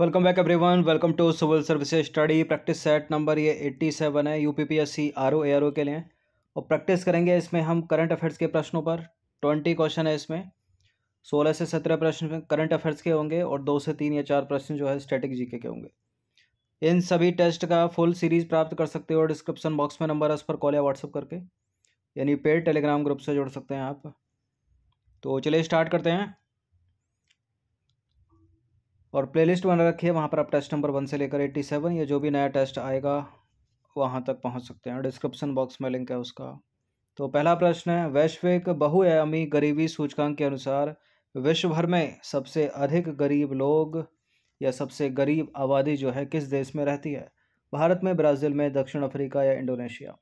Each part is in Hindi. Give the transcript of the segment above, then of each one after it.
Welcome back everyone. Welcome to civil services study practice set number ये 87 है। यूपीपीएससी आरओ एआरओ के लिए। और प्रैक्टिस करेंगे इसमें हम करंट अफेयर्स के प्रश्नों पर। 20 क्वेश्चन है इसमें। 16 से 17 प्रश्न करंट अफेयर्स के होंगे और 2 से 3 या 4 प्रश्न जो है स्टैटिक जीके के होंगे। इन सभी टेस्ट का फुल सीरीज प्राप्त कर सकते हो। डिस्क्रिप्शन बॉक्स में नंबर है, उस पर कॉल या व्हाट्सअप करके यानी पेड टेलीग्राम ग्रुप से जुड़ सकते हैं आप। तो चलिए स्टार्ट करते हैं। और प्लेलिस्ट बना रखी है, वहाँ पर आप टेस्ट नंबर 1 से लेकर 87 या जो भी नया टेस्ट आएगा वहाँ तक पहुँच सकते हैं। डिस्क्रिप्शन बॉक्स में लिंक है उसका। तो पहला प्रश्न है, वैश्विक बहुआयामी गरीबी सूचकांक के अनुसार विश्व भर में सबसे अधिक गरीब लोग या सबसे गरीब आबादी जो है किस देश में रहती है? भारत में, ब्राज़ील में, दक्षिण अफ्रीका या इंडोनेशिया?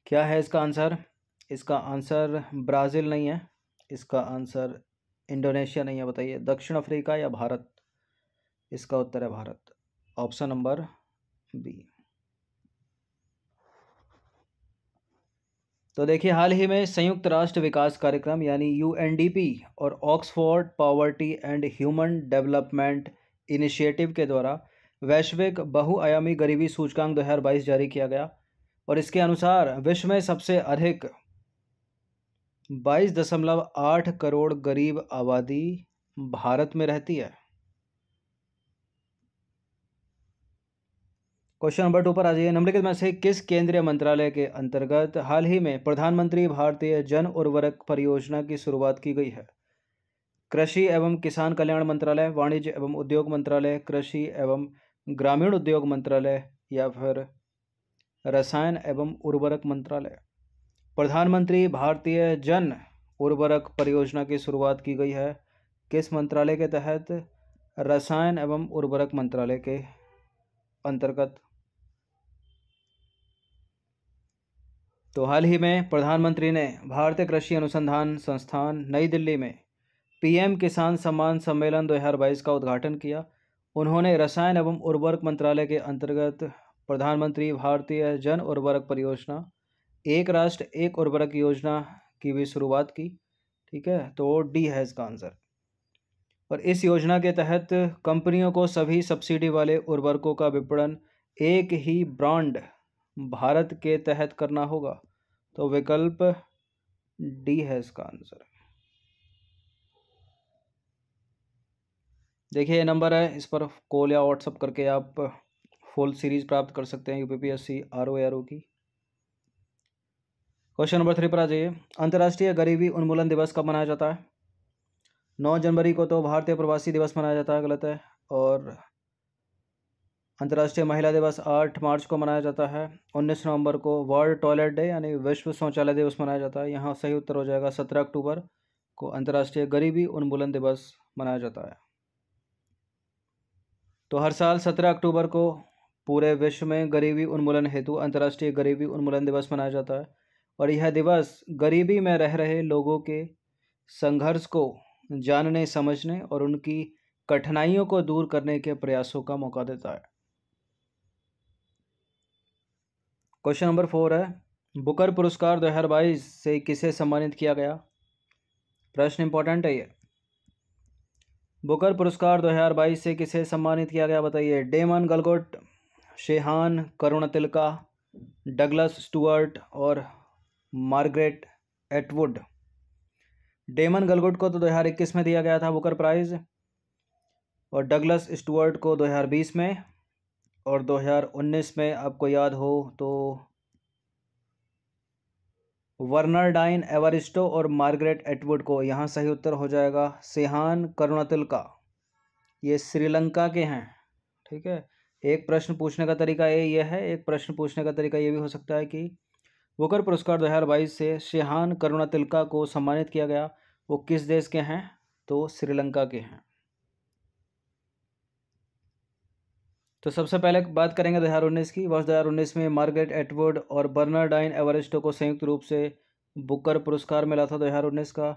क्या है इसका आंसर? इसका आंसर ब्राज़ील नहीं है, इसका आंसर इंडोनेशिया नहीं है। बताइए, दक्षिण अफ्रीका या भारत? इसका उत्तर है भारत, ऑप्शन नंबर बी। तो देखिए, हाल ही में संयुक्त राष्ट्र विकास कार्यक्रम यानी यूएनडीपी और Oxford poverty and human development initiative के द्वारा वैश्विक बहुआयामी गरीबी सूचकांक 2022 जारी किया गया। और इसके अनुसार विश्व में सबसे अधिक 22.8 करोड़ गरीब आबादी भारत में रहती है। क्वेश्चन नंबर 2 पर आ जाइए। निम्नलिखित में से किस केंद्रीय मंत्रालय के अंतर्गत हाल ही में प्रधानमंत्री भारतीय जन उर्वरक परियोजना की शुरुआत की गई है? कृषि एवं किसान कल्याण मंत्रालय, वाणिज्य एवं उद्योग मंत्रालय, कृषि एवं ग्रामीण उद्योग मंत्रालय या फिर रसायन एवं उर्वरक मंत्रालय? प्रधानमंत्री भारतीय जन उर्वरक परियोजना की शुरुआत की गई है किस मंत्रालय के तहत? रसायन एवं उर्वरक मंत्रालय के अंतर्गत। तो हाल ही में प्रधानमंत्री ने भारतीय कृषि अनुसंधान संस्थान नई दिल्ली में पीएम किसान सम्मान सम्मेलन 2022 का उद्घाटन किया। उन्होंने रसायन एवं उर्वरक मंत्रालय के अंतर्गत प्रधानमंत्री भारतीय जन उर्वरक परियोजना, एक राष्ट्र एक उर्वरक योजना की भी शुरुआत की। ठीक है, तो डी है इसका आंसर। और इस योजना के तहत कंपनियों को सभी सब्सिडी वाले उर्वरकों का विपणन एक ही ब्रांड भारत के तहत करना होगा। तो विकल्प डी है इसका आंसर। देखिए, ये नंबर है, इस पर कॉल या व्हाट्सअप करके आप फुल सीरीज प्राप्त कर सकते हैं यूपीपीएससी आरओ एआरओ की। क्वेश्चन नंबर 3 पर आ जाइए। अंतर्राष्ट्रीय गरीबी उन्मूलन दिवस कब मनाया जाता है? 9 जनवरी को तो भारतीय प्रवासी दिवस मनाया जाता है, गलत है। और अंतर्राष्ट्रीय महिला दिवस 8 मार्च को मनाया जाता है। 19 नवंबर को वर्ल्ड टॉयलेट डे यानी विश्व शौचालय दिवस मनाया जाता है। यहाँ सही उत्तर हो जाएगा 17 अक्टूबर को अंतर्राष्ट्रीय गरीबी उन्मूलन दिवस मनाया जाता है। तो हर साल 17 अक्टूबर को पूरे विश्व में गरीबी उन्मूलन हेतु अंतर्राष्ट्रीय गरीबी उन्मूलन दिवस मनाया जाता है। और यह दिवस गरीबी में रह रहे लोगों के संघर्ष को जानने, समझने और उनकी कठिनाइयों को दूर करने के प्रयासों का मौका देता है। क्वेश्चन नंबर 4 है, बुकर पुरस्कार 2022 से किसे सम्मानित किया गया? प्रश्न इंपॉर्टेंट है ये। बुकर पुरस्कार 2022 से किसे सम्मानित किया गया? बताइए। डेमन गलगोट, शेहान करुणतिलका, डगलस स्टुअर्ट और मार्गरेट एटवुड। डेमन गलगोट को तो 2021 में दिया गया था बुकर प्राइज, और डगलस स्टुअर्ट को 2020 में, और 2019 में आपको याद हो तो वर्नरडाइन एवरिस्टो और मार्गरेट एटवुड को। यहाँ सही उत्तर हो जाएगा शेहान करुणतिलका। ये श्रीलंका के हैं। ठीक है, एक प्रश्न पूछने का तरीका ये है, एक प्रश्न पूछने का तरीका ये भी हो सकता है कि बुकर पुरस्कार 2022 से शेहान करुणतिलका को सम्मानित किया गया, वो किस देश के हैं? तो श्रीलंका के हैं। तो सबसे पहले बात करेंगे 2019 की। वर्ष 2019 में मार्गरेट एटवुड और बर्नार्डाइन एवरिस्टो को संयुक्त रूप से बुकर पुरस्कार मिला था 2019 का।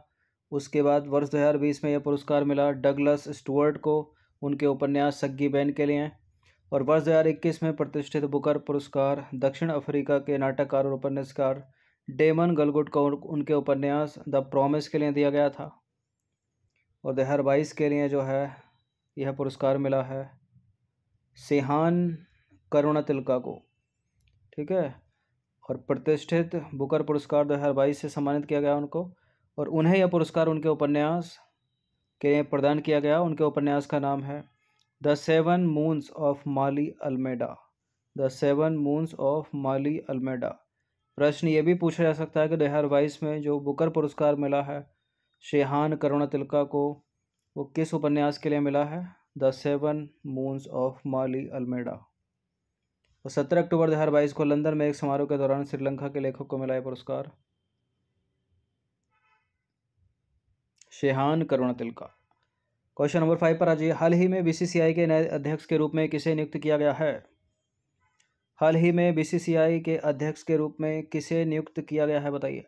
उसके बाद वर्ष 2020 में यह पुरस्कार मिला डगलस स्टुअर्ट को उनके उपन्यास सग्गी बैन के लिए। और वर्ष 2021 में प्रतिष्ठित बुकर पुरस्कार दक्षिण अफ्रीका के नाटककार और उपन्यासकार डेमन गलगुट को उनके उपन्यास द प्रॉमिस के लिए दिया गया था। और 2022 के लिए जो है यह पुरस्कार मिला है सिहान करुणातिलका को, ठीक है। और प्रतिष्ठित बुकर पुरस्कार 2022 से सम्मानित किया गया उनको, और उन्हें यह पुरस्कार उनके उपन्यास के लिए प्रदान किया गया। उनके उपन्यास का नाम है the seven moons of Maali Almeida. The seven moons of Maali Almeida. प्रश्न ये भी पूछा जा सकता है कि 2022 में जो बुकर पुरस्कार मिला है शेहान करुणातिलका को, वो किस उपन्यास के लिए मिला है? The seven moons of Maali Almeida. और 17 अक्टूबर 2022 को लंदन में एक समारोह के दौरान श्रीलंका के लेखक को मिला है पुरस्कार शेहान करुणातिलका। क्वेश्चन नंबर 5 पर आ जाइए। हाल ही में बीसीसीआई के नए अध्यक्ष के रूप में किसे नियुक्त किया गया है? हाल ही में बीसीसीआई के अध्यक्ष के रूप में किसे नियुक्त किया गया है, बताइए।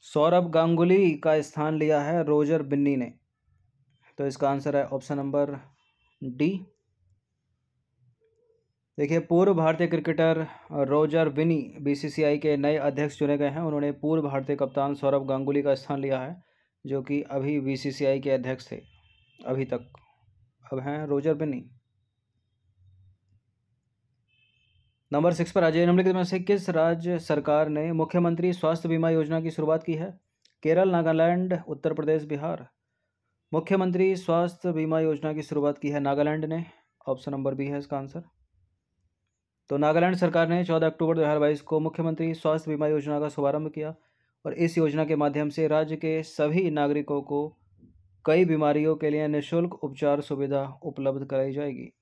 सौरभ गांगुली का स्थान लिया है रोजर बिन्नी ने। तो इसका आंसर है ऑप्शन नंबर डी। देखिए, पूर्व भारतीय क्रिकेटर रोजर बिन्नी बीसीसीआई के नए अध्यक्ष चुने गए हैं। उन्होंने पूर्व भारतीय कप्तान सौरभ गांगुली का स्थान लिया है, जो कि अभी बीसीसीआई के अध्यक्ष थे अभी तक, अब हैं रोजर बिन्नी। नंबर 6 पर आ जाइए। निम्नलिखित में से किस राज्य सरकार ने मुख्यमंत्री स्वास्थ्य बीमा योजना की शुरुआत की है? केरल, नागालैंड, उत्तर प्रदेश, बिहार। मुख्यमंत्री स्वास्थ्य बीमा योजना की शुरुआत की है नागालैंड ने। ऑप्शन नंबर बी है इसका आंसर। तो नागालैंड सरकार ने 14 अक्टूबर 2022 को मुख्यमंत्री स्वास्थ्य बीमा योजना का शुभारंभ किया, और इस योजना के माध्यम से राज्य के सभी नागरिकों को कई बीमारियों के लिए निःशुल्क उपचार सुविधा उपलब्ध कराई जाएगी।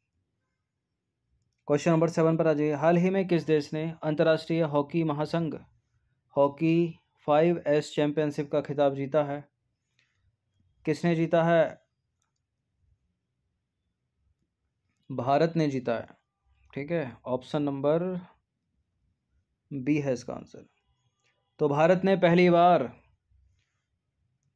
क्वेश्चन नंबर 7 पर आ जाइए। हाल ही में किस देश ने अंतर्राष्ट्रीय हॉकी महासंघ हॉकी 5S चैंपियनशिप का खिताब जीता है? किसने जीता है? भारत ने जीता है, ठीक है। ऑप्शन नंबर बी है इसका आंसर। तो भारत ने पहली बार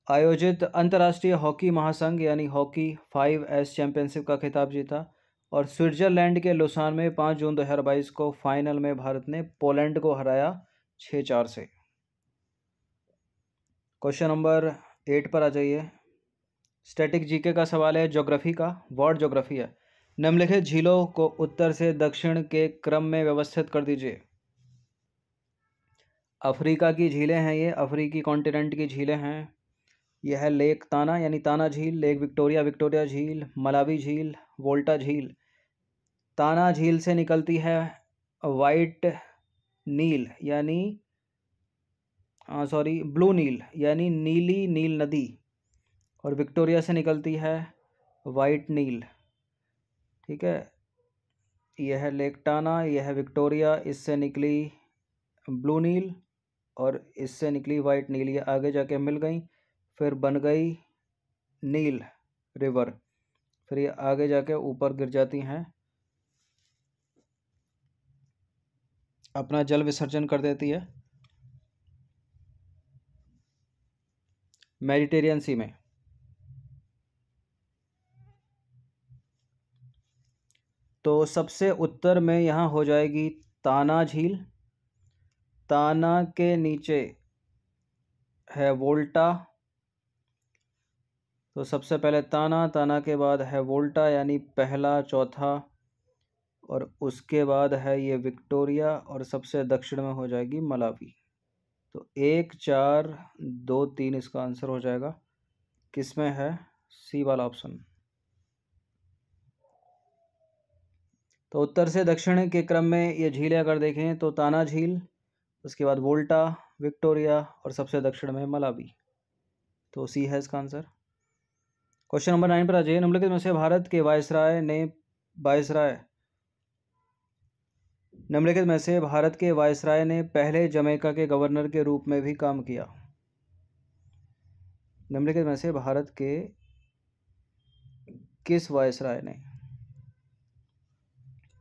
आयोजित अंतर्राष्ट्रीय हॉकी महासंघ यानी हॉकी 5S चैंपियनशिप का खिताब जीता, और स्विट्जरलैंड के लुसान में 5 जून 2022 को फाइनल में भारत ने पोलैंड को हराया 6-4 से। क्वेश्चन नंबर 8 पर आ जाइए। स्टैटिक जीके का सवाल है, ज्योग्राफी का, वर्ल्ड ज्योग्राफी है। निम्नलिखित झीलों को उत्तर से दक्षिण के क्रम में व्यवस्थित कर दीजिए। अफ्रीका की झीलें हैं ये, अफ्रीकी कॉन्टिनेंट की झीलें हैं। यह है लेक ताना यानी ताना झील, लेक विक्टोरिया विक्टोरिया झील, मलावी झील, वोल्टा झील। ताना झील से निकलती है वाइट नील यानी ब्लू नील यानी नीली नील नदी, और विक्टोरिया से निकलती है वाइट नील, ठीक है। यह है लेक टाना, यह है विक्टोरिया, इससे निकली ब्लू नील और इससे निकली वाइट नील। ये आगे जाके मिल गई, फिर बन गई नील रिवर, फिर ये आगे जाके ऊपर गिर जाती हैं, अपना जल विसर्जन कर देती है मेडिटेरियन सी में। तो सबसे उत्तर में यहाँ हो जाएगी ताना झील, ताना के नीचे है वोल्टा। तो सबसे पहले ताना, ताना के बाद है वोल्टा यानी पहला चौथा, और उसके बाद है ये विक्टोरिया, और सबसे दक्षिण में हो जाएगी मलावी। तो 1 4 2 3 इसका आंसर हो जाएगा। किसमें है? सी वाला ऑप्शन। तो उत्तर से दक्षिण के क्रम में ये झीलें अगर देखें तो ताना झील, उसके बाद वोल्टा, विक्टोरिया, और सबसे दक्षिण में मलावी। तो सी है इसका आंसर। क्वेश्चन नंबर 9 पर आ जाइए। निम्नलिखित में से भारत के वायसराय ने पहले जमैका के गवर्नर के रूप में भी काम किया। निम्नलिखित में से भारत के किस वायसराय ने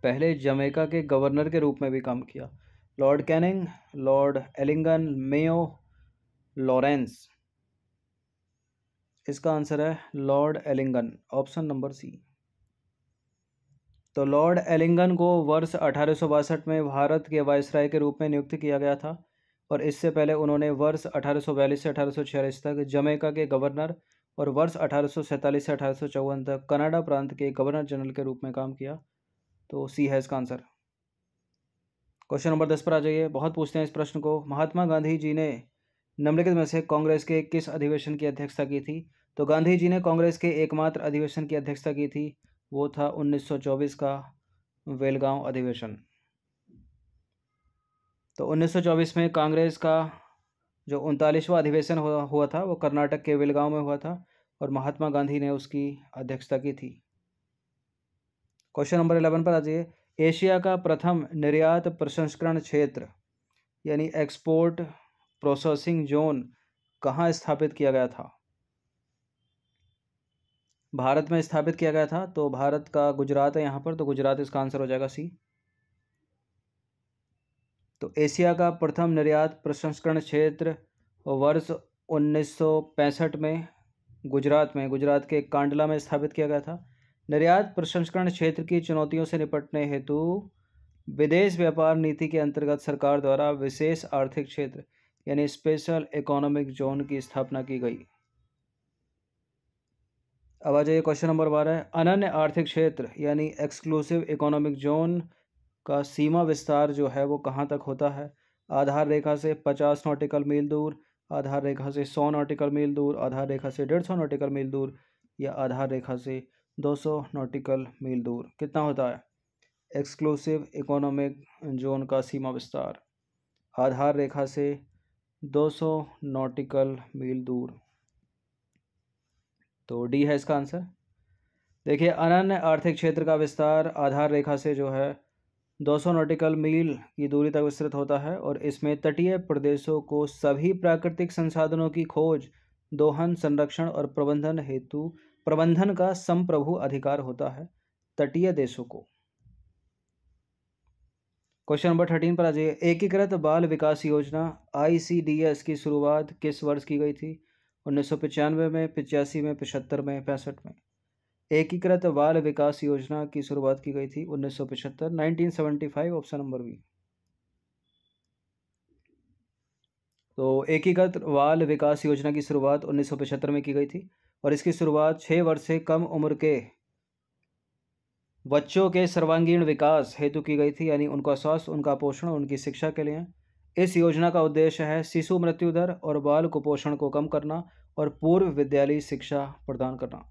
पहले जमैका के गवर्नर के रूप में भी काम किया? Lord Canning, lord Elgin, Mayo, Lawrence. इसका आंसर है lord Elgin, option number C. तो लॉर्ड एलिंगन को वर्ष 1862 में भारत के वायसराय के रूप में नियुक्त किया गया था, और इससे पहले उन्होंने वर्ष 1842 से 1846 तक जमैका के गवर्नर और वर्ष 1847 से 1854 तक कनाडा प्रांत के गवर्नर जनरल के रूप में काम किया। तो सी है इसका आंसर। क्वेश्चन नंबर 10 पर आ जाइए। बहुत पूछते हैं इस प्रश्न को। महात्मा गांधी जी ने निम्नलिखित में से कांग्रेस के किस अधिवेशन की अध्यक्षता की थी? तो गांधी जी ने कांग्रेस के एकमात्र अधिवेशन की अध्यक्षता की थी, वो था 1924 का बेलगांव अधिवेशन। तो 1924 में कांग्रेस का जो 39वां अधिवेशन हुआ था वो कर्नाटक के बेलगांव में हुआ था और महात्मा गांधी ने उसकी अध्यक्षता की थी। क्वेश्चन नंबर 11 पर आ जाइए। एशिया का प्रथम निर्यात प्रसंस्करण क्षेत्र यानी एक्सपोर्ट प्रोसेसिंग जोन कहाँ स्थापित किया गया था? भारत में स्थापित किया गया था। तो भारत का गुजरात है यहाँ पर, तो गुजरात इसका आंसर हो जाएगा सी। तो एशिया का प्रथम निर्यात प्रसंस्करण क्षेत्र वर्ष 1965 में गुजरात के कांडला में स्थापित किया गया था। निर्यात प्रसंस्करण क्षेत्र की चुनौतियों से निपटने हेतु विदेश व्यापार नीति के अंतर्गत सरकार द्वारा विशेष आर्थिक क्षेत्र यानी स्पेशल इकोनॉमिक जोन की स्थापना की गई। अब आ जाइए क्वेश्चन नंबर 12। अनन्य आर्थिक क्षेत्र यानी एक्सक्लूसिव इकोनॉमिक जोन का सीमा विस्तार जो है वो कहाँ तक होता है? आधार रेखा से 50 नॉटिकल मील दूर, आधार रेखा से 100 नॉटिकल मील दूर, आधार रेखा से 150 नॉटिकल मील दूर या आधार रेखा से 200 नॉटिकल मील दूर। कितना होता है एक्सक्लूसिव इकोनॉमिक जोन का सीमा विस्तार? आधार रेखा से 200 नॉटिकल मील दूर। तो डी है इसका आंसर। देखिए, अनन्य आर्थिक क्षेत्र का विस्तार आधार रेखा से जो है 200 नॉटिकल मील की दूरी तक विस्तृत होता है और इसमें तटीय प्रदेशों को सभी प्राकृतिक संसाधनों की खोज, दोहन, संरक्षण और प्रबंधन का संप्रभु अधिकार होता है तटीय देशों को। क्वेश्चन नंबर 13 पर आ जाइए। एकीकृत बाल विकास योजना ICDS की शुरुआत किस वर्ष की गई थी? 1995 में, 85 में, 75 में, 65 में। एकीकृत बाल विकास योजना की शुरुआत की गई थी 1975, 1975, ऑप्शन नंबर बी। तो एकीकृत बाल विकास योजना की शुरुआत 1975 में की गई थी और इसकी शुरुआत 6 वर्ष से कम उम्र के बच्चों के सर्वांगीण विकास हेतु की गई थी, यानी उनका स्वास्थ्य, उनका पोषण, उनकी शिक्षा के लिए। इस योजना का उद्देश्य है शिशु मृत्यु दर और बाल कुपोषण को कम करना और पूर्व विद्यालयी शिक्षा प्रदान करना।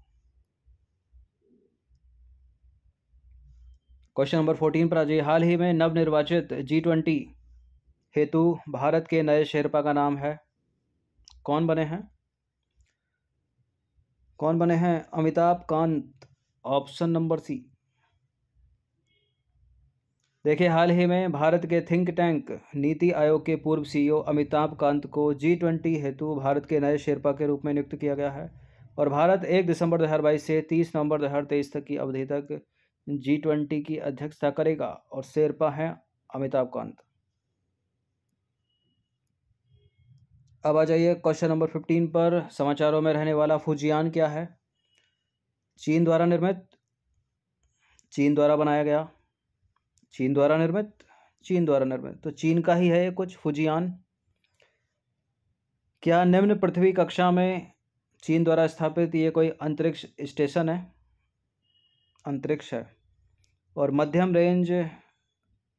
क्वेश्चन नंबर 14 पर आ जाइए। हाल ही में नवनिर्वाचित G20 हेतु भारत के नए शेरपा का नाम है? कौन बने हैं? Amitabh Kant, option number C. देखिए, हाल ही में भारत के थिंक टैंक नीति आयोग के पूर्व CEO अमिताभ कांत को G20 हेतु भारत के नए शेरपा के रूप में नियुक्त किया गया है और भारत 1 दिसंबर 2022 से 30 नवंबर 2023 तक की अवधि तक G20 की अध्यक्षता करेगा और शेरपा हैं अमिताभ कांत। अब आ जाइए क्वेश्चन नंबर 15 पर। समाचारों में रहने वाला फुजियान क्या है? चीन द्वारा निर्मित, चीन द्वारा बनाया गया, चीन द्वारा निर्मित, तो चीन का ही है ये कुछ फुजियान। क्या निम्न पृथ्वी कक्षा में चीन द्वारा स्थापित ये कोई अंतरिक्ष स्टेशन है? अंतरिक्ष है। और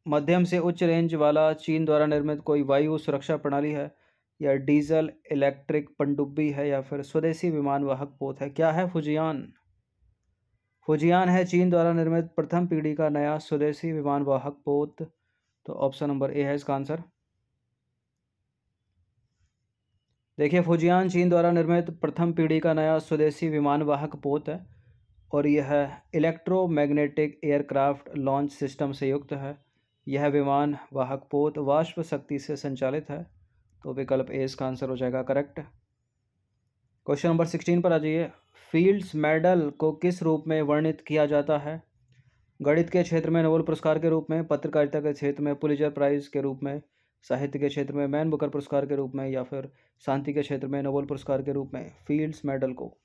मध्यम से उच्च रेंज वाला चीन द्वारा निर्मित कोई वायु सुरक्षा प्रणाली है या डीजल इलेक्ट्रिक पनडुब्बी है या फिर स्वदेशी विमान वाहक पोत है? क्या है फुजियान है चीन द्वारा निर्मित प्रथम पीढ़ी का नया स्वदेशी विमान वाहक पोत। तो ऑप्शन नंबर ए है इसका आंसर। देखिए, फुजियान चीन द्वारा निर्मित प्रथम पीढ़ी का नया स्वदेशी विमान वाहक पोत है और यह इलेक्ट्रोमैग्नेटिक एयरक्राफ्ट लॉन्च सिस्टम से युक्त है। यह विमान वाहक पोत वाष्प शक्ति से संचालित है। तो विकल्प ए इसका आंसर हो जाएगा करेक्ट। क्वेश्चन नंबर 16 पर आ जाइए। फील्ड्स मेडल को किस रूप में वर्णित किया जाता है? गणित के क्षेत्र में नोबेल पुरस्कार के रूप में, पत्रकारिता के क्षेत्र में पुलित्जर प्राइज के रूप में, साहित्य के क्षेत्र में मैन बुकर पुरस्कार के रूप में या फिर शांति के क्षेत्र में नोबेल पुरस्कार के रूप में फील्ड्स मेडल को?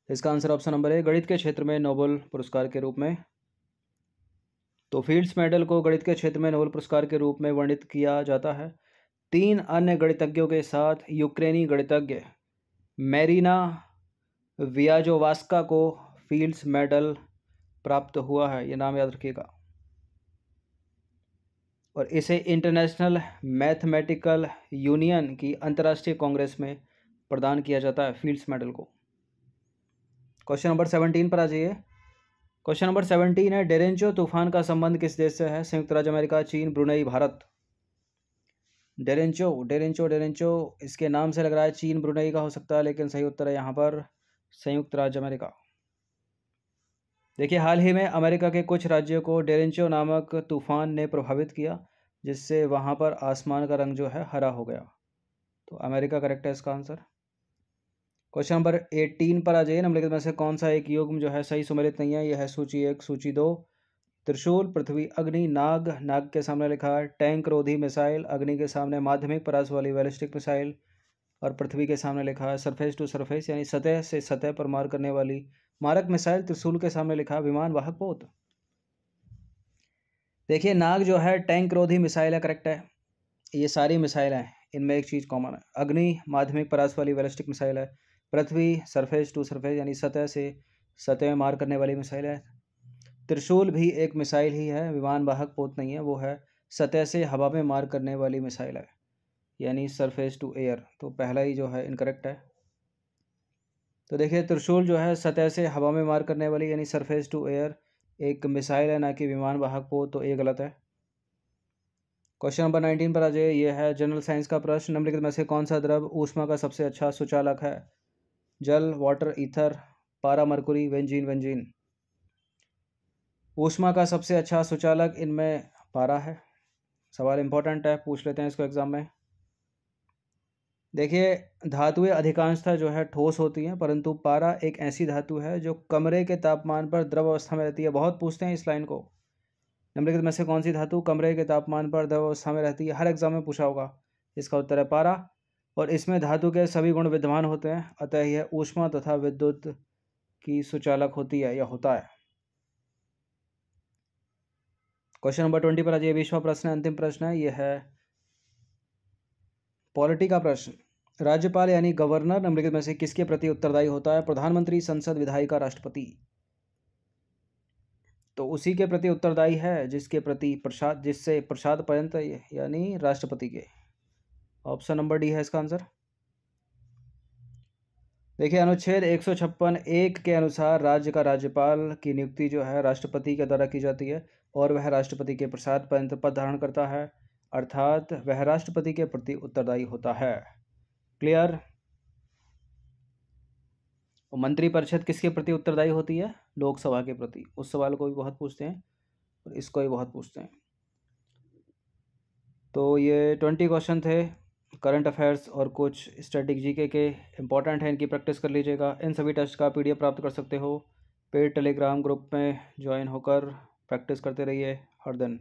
इसका आंसर ऑप्शन नंबर ए, गणित के क्षेत्र में नोबेल पुरस्कार के रूप में। तो फील्ड्स मेडल को गणित के क्षेत्र में नोबेल पुरस्कार के रूप में वर्णित किया जाता है। 3 अन्य गणितज्ञों के साथ यूक्रेनी गणितज्ञ मैरिना वियाजोवास्का को फील्ड्स मेडल प्राप्त हुआ है, ये नाम याद रखिएगा। और इसे इंटरनेशनल मैथमेटिकल यूनियन की अंतर्राष्ट्रीय कांग्रेस में प्रदान किया जाता है फील्ड्स मेडल को। क्वेश्चन नंबर 17 पर आ जाइए। क्वेश्चन नंबर 17 है, डेरेंचो तूफान का संबंध किस देश से है? संयुक्त राज्य अमेरिका, चीन, ब्रुनई, भारत। डेरेंचो डेरेंचो डेरेंचो इसके नाम से लग रहा है चीन ब्रुनई का हो सकता है, लेकिन सही उत्तर है यहाँ पर संयुक्त राज्य अमेरिका। देखिए, हाल ही में अमेरिका के कुछ राज्यों को डेरेंचो नामक तूफान ने प्रभावित किया, जिससे वहाँ पर आसमान का रंग जो है हरा हो गया। तो अमेरिका करेक्ट है इसका आंसर। क्वेश्चन नंबर 18 पर आ जाइए। निम्नलिखित में से कौन सा एक युग्म जो है सही सुमेलित नहीं है? यह है सूची 1, सूची 2। त्रिशूल, पृथ्वी, अग्नि, नाग। नाग के सामने लिखा है टैंक रोधी मिसाइल, अग्नि के सामने माध्यमिक परास वाली बैलिस्टिक मिसाइल, और पृथ्वी के सामने लिखा है सरफेस टू सरफेस यानी सतह से सतह पर मार करने वाली मारक मिसाइल। त्रिशूल के सामने लिखा है विमान वाहक पोत। देखिए, नाग जो है टैंक रोधी मिसाइल है, करेक्ट है। ये सारी मिसाइल हैं, इनमें एक चीज़ कॉमन है। अग्नि माध्यमिक परास वाली बैलिस्टिक मिसाइल है। पृथ्वी सरफेस टू सरफेस यानी सतह से सतह में मार करने वाली मिसाइल है। त्रिशूल भी एक मिसाइल ही है, विमान वाहक पोत नहीं है, वो है सतह से हवा में मार करने वाली मिसाइल है, यानी सरफेस टू एयर। तो पहला ही जो है इनकरेक्ट है। तो देखिए, त्रिशूल जो है सतह से हवा में मार करने वाली यानी सरफेस टू एयर एक मिसाइल है, ना कि विमान वाहक पोत, तो ये गलत है। क्वेश्चन नंबर 19 पर आ जाइए। यह है जनरल साइंस का प्रश्न। निम्नलिखित में से कौन सा द्रव ऊष्मा का सबसे अच्छा सुचालक है? जल, वाटर, ईथर, पारा, मरकुरी, बेंजीन, बेंजीन। ऊष्मा का सबसे अच्छा सुचालक इनमें पारा है। सवाल इंपॉर्टेंट है, पूछ लेते हैं इसको एग्जाम में। देखिए, धातुएं अधिकांशतः जो है ठोस होती हैं, परंतु पारा एक ऐसी धातु है जो कमरे के तापमान पर द्रव अवस्था में रहती है। बहुत पूछते हैं इस लाइन को। निम्नलिखित में से कौन सी धातु कमरे के तापमान पर द्रव अवस्था में रहती है? हर एग्जाम में पूछा होगा। इसका उत्तर है पारा, और इसमें धातु के सभी गुण विद्यमान होते हैं, अतः यह ऊष्मा तथा विद्युत की सुचालक होती है या होता है। क्वेश्चन नंबर 20 पर आ जाइए। 20वां प्रश्न, अंतिम प्रश्न है। यह है पॉलिटी का प्रश्न। राज्यपाल यानी गवर्नर निम्नलिखित में से किसके प्रति उत्तरदायी होता है? प्रधानमंत्री, संसद, विधायिका, राष्ट्रपति। तो उसी के प्रति उत्तरदायी है जिसके प्रति प्रसाद, जिससे प्रसाद पर्यंत, यानी राष्ट्रपति के। ऑप्शन नंबर डी है इसका आंसर। देखिए, अनुच्छेद 156(1) के अनुसार राज्य का राज्यपाल की नियुक्ति जो है राष्ट्रपति के द्वारा की जाती है, और वह राष्ट्रपति के प्रसाद पर्यंत पद धारण करता है, अर्थात वह राष्ट्रपति के प्रति उत्तरदायी होता है। क्लियर? मंत्री परिषद किसके प्रति उत्तरदायी होती है? लोकसभा के प्रति। उस सवाल को भी बहुत पूछते हैं और इसको भी बहुत पूछते हैं। तो ये 20 क्वेश्चन थे करंट अफेयर्स और कुछ स्टैटिक जीके के, इंपॉर्टेंट है, इनकी प्रैक्टिस कर लीजिएगा। इन सभी टेस्ट का PDF प्राप्त कर सकते हो। पेड टेलीग्राम ग्रुप में ज्वाइन होकर प्रैक्टिस करते रहिए हर दिन।